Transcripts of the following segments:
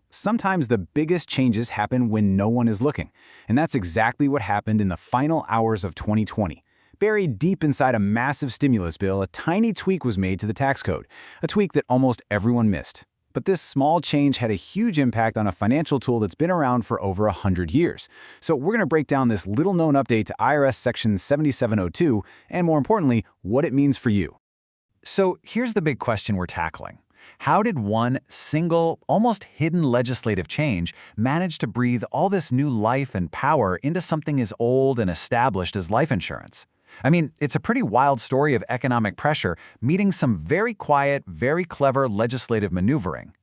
Sometimes the biggest changes happen when no one is looking, and that's exactly what happened in the final hours of 2020. Buried deep inside a massive stimulus bill, a tiny tweak was made to the tax code, a tweak that almost everyone missed. But this small change had a huge impact on a financial tool that's been around for over 100 years. So we're going to break down this little-known update to IRS Section 7702, and more importantly, what it means for you. So here's the big question we're tackling. How did one single, almost hidden legislative change manage to breathe all this new life and power into something as old and established as life insurance? I mean, it's a pretty wild story of economic pressure meeting some very quiet, very clever legislative maneuvering.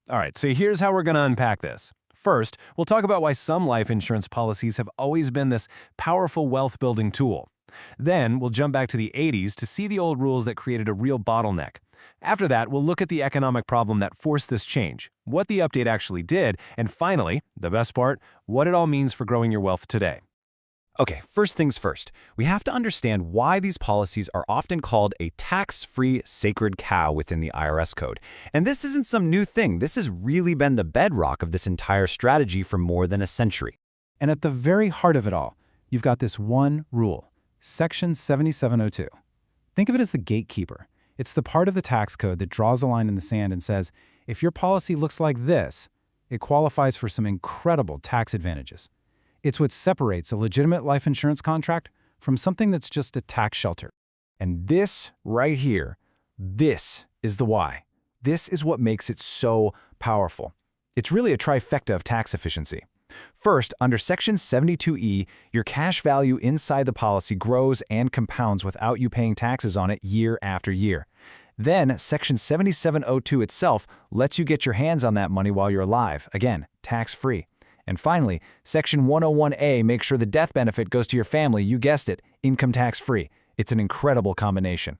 All right, so here's how we're going to unpack this. First, we'll talk about why some life insurance policies have always been this powerful wealth-building tool. Then, we'll jump back to the 80s to see the old rules that created a real bottleneck. After that, we'll look at the economic problem that forced this change, what the update actually did, and finally, the best part, what it all means for growing your wealth today. Okay, first things first, we have to understand why these policies are often called a tax-free sacred cow within the IRS code. And this isn't some new thing. This has really been the bedrock of this entire strategy for more than a century. And at the very heart of it all, you've got this one rule, Section 7702. Think of it as the gatekeeper. It's the part of the tax code that draws a line in the sand and says, if your policy looks like this, it qualifies for some incredible tax advantages. It's what separates a legitimate life insurance contract from something that's just a tax shelter. And this right here, this is the why. This is what makes it so powerful. It's really a trifecta of tax efficiency. First, under Section 72E, your cash value inside the policy grows and compounds without you paying taxes on it year after year. Then, Section 7702 itself lets you get your hands on that money while you're alive, again, tax-free. And finally, Section 101A makes sure the death benefit goes to your family, you guessed it, income tax-free. It's an incredible combination.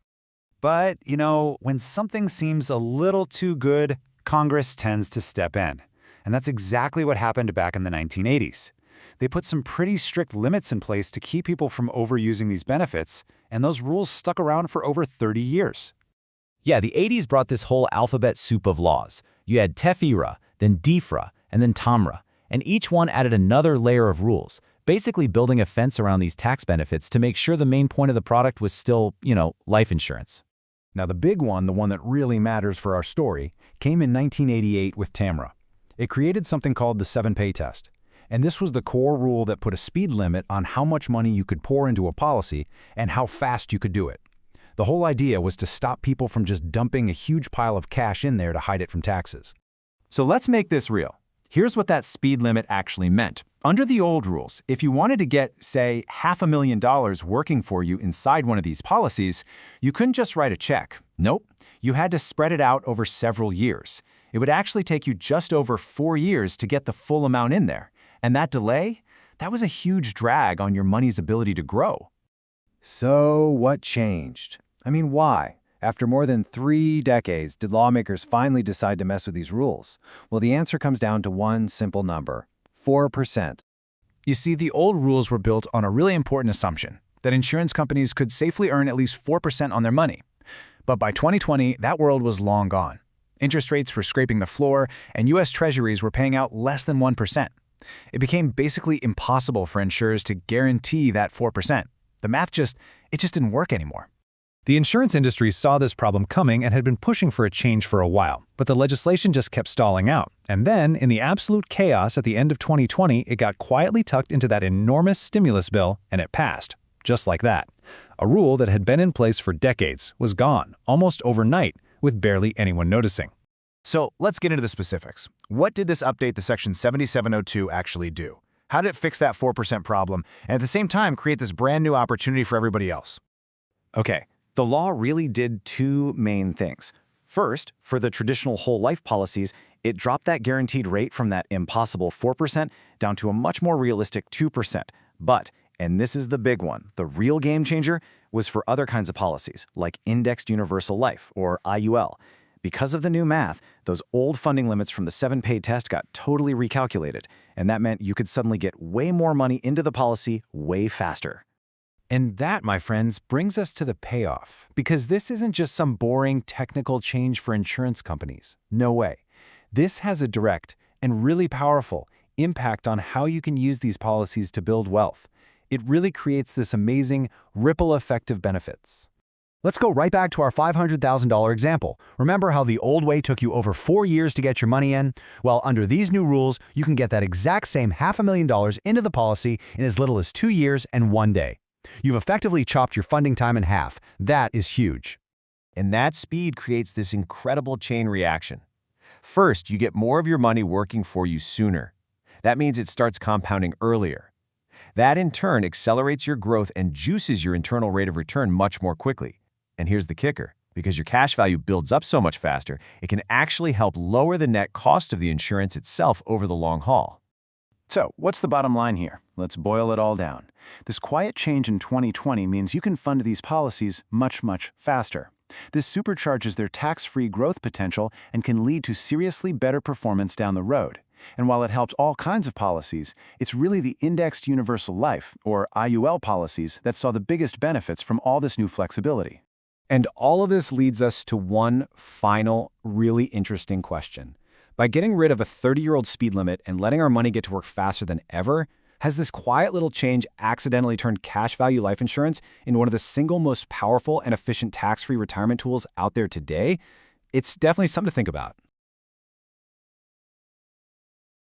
But, when something seems a little too good, Congress tends to step in. And that's exactly what happened back in the 1980s. They put some pretty strict limits in place to keep people from overusing these benefits, and those rules stuck around for over 30 years. Yeah, the 80s brought this whole alphabet soup of laws. You had TEFRA, then DFRA, and then TAMRA. And each one added another layer of rules, basically building a fence around these tax benefits to make sure the main point of the product was still, life insurance. Now the big one, the one that really matters for our story, came in 1988 with TAMRA. It created something called the 7-pay test. And this was the core rule that put a speed limit on how much money you could pour into a policy and how fast you could do it. The whole idea was to stop people from just dumping a huge pile of cash in there to hide it from taxes. So let's make this real. Here's what that speed limit actually meant. Under the old rules, if you wanted to get, say, $500,000 working for you inside one of these policies, you couldn't just write a check. Nope, you had to spread it out over several years. It would actually take you just over 4 years to get the full amount in there. And that delay, that was a huge drag on your money's ability to grow. So what changed? I mean, why? After more than 3 decades, did lawmakers finally decide to mess with these rules? Well, the answer comes down to one simple number, 4%. You see, the old rules were built on a really important assumption, that insurance companies could safely earn at least 4% on their money. But by 2020, that world was long gone. Interest rates were scraping the floor, and U.S. Treasuries were paying out less than 1%. It became basically impossible for insurers to guarantee that 4%. The math just didn't work anymore. The insurance industry saw this problem coming and had been pushing for a change for a while, but the legislation just kept stalling out. And then, in the absolute chaos at the end of 2020, it got quietly tucked into that enormous stimulus bill, and it passed. Just like that. A rule that had been in place for decades was gone, almost overnight, with barely anyone noticing. So let's get into the specifics. What did this update to Section 7702 actually do? How did it fix that 4% problem, and at the same time create this brand new opportunity for everybody else? Okay. The law really did 2 main things. First, for the traditional whole life policies, it dropped that guaranteed rate from that impossible 4% down to a much more realistic 2%. But, and this is the big one, the real game changer was for other kinds of policies, like Indexed Universal Life, or IUL. Because of the new math, those old funding limits from the 7-pay test got totally recalculated, and that meant you could suddenly get way more money into the policy way faster. And that, my friends, brings us to the payoff. Because this isn't just some boring technical change for insurance companies. No way. This has a direct and really powerful impact on how you can use these policies to build wealth. It really creates this amazing ripple effect of benefits. Let's go right back to our $500,000 example. Remember how the old way took you over 4 years to get your money in? Well, under these new rules, you can get that exact same $500,000 into the policy in as little as 2 years and 1 day. You've effectively chopped your funding time in half. That is huge. And that speed creates this incredible chain reaction. First, you get more of your money working for you sooner. That means it starts compounding earlier. That in turn accelerates your growth and juices your internal rate of return much more quickly. And here's the kicker. Because your cash value builds up so much faster, it can actually help lower the net cost of the insurance itself over the long haul. So, what's the bottom line here? Let's boil it all down. This quiet change in 2020 means you can fund these policies much, much faster. This supercharges their tax-free growth potential and can lead to seriously better performance down the road. And while it helps all kinds of policies, it's really the Indexed Universal Life, or IUL policies, that saw the biggest benefits from all this new flexibility. And all of this leads us to one final, really interesting question. By getting rid of a 30-year-old speed limit and letting our money get to work faster than ever, has this quiet little change accidentally turned cash value life insurance into one of the single most powerful and efficient tax-free retirement tools out there today? It's definitely something to think about.